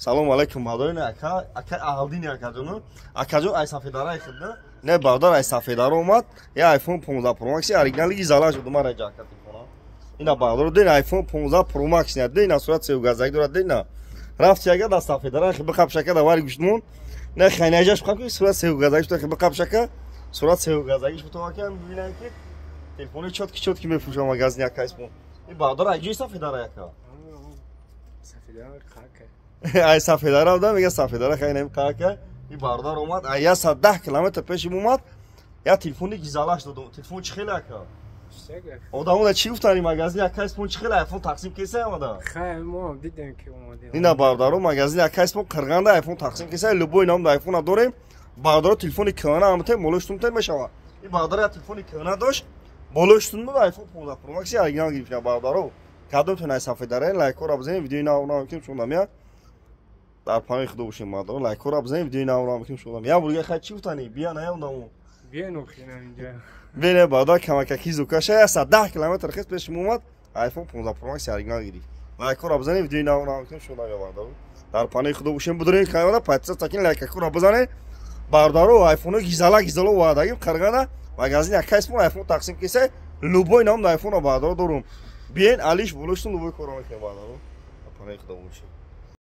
салом алейкум бардори не ака аҳалдини акаҷону акаҷон ай сафедараи хидна не бардор ай сафедара омад я iPhone 15 Pro Max оригиналиги зала шуд ма раҷа телефона ина бардор ден iPhone 15 Pro Max не ден сурат севгазак дорад ден рафт яга да сафедара хиба қапшака да вари гуштмон не хайнажаш қап сурат севгазак шуд хиба қапшака сурат севгазак шуд то акан бибинан ки телефони чотки мефурӯша магазини ака испон ин бардор ай ҷои сафедара яка сафедара қака ай сафедара да мега сафедара хайнам қака ин бардор омад ай 110 километр пеши омад я телефони гизалаш додум телефон чӣ хеле ака одамода чӣ гуфтани магазини ака испон чӣ хеле айфон тақсим кеса омада хай мо дидем ки омаде ина бардаро магазини ака испон қирғанда айфон тақсим кеса любой ном да айфона дорем бардаро телефони кана амте молоштунтен мешава ин бардаро я телефони кана дошт болоштун ба айфон 15 Pro Max оригинал гирифта бардаро кадом тунай сафедаре лайкора бзен видеои навона мекунем шундам я дар панои худо бошем бардаро лайкора бзен видеои навона мекунем шундам я бурга хай чӣ гуфтани бия наям даму биен охинам инҷа бене бардаро камакаки зукаша 110 километр хис пеш муомад айфон 15 Pro Max оригинал гирифт лайкора бзен видеои навона мекунем шундам я бардаро дар панои худо бошем будурин канала патса такин лайкакора бзане бардаро айфоно гизала ваъдагим қаргана магазини ака испон айфон тақсим кеса любой ном да айфона бардаро дорум биен алиш болоштун любой коро мекунем бардаро панои худо бошем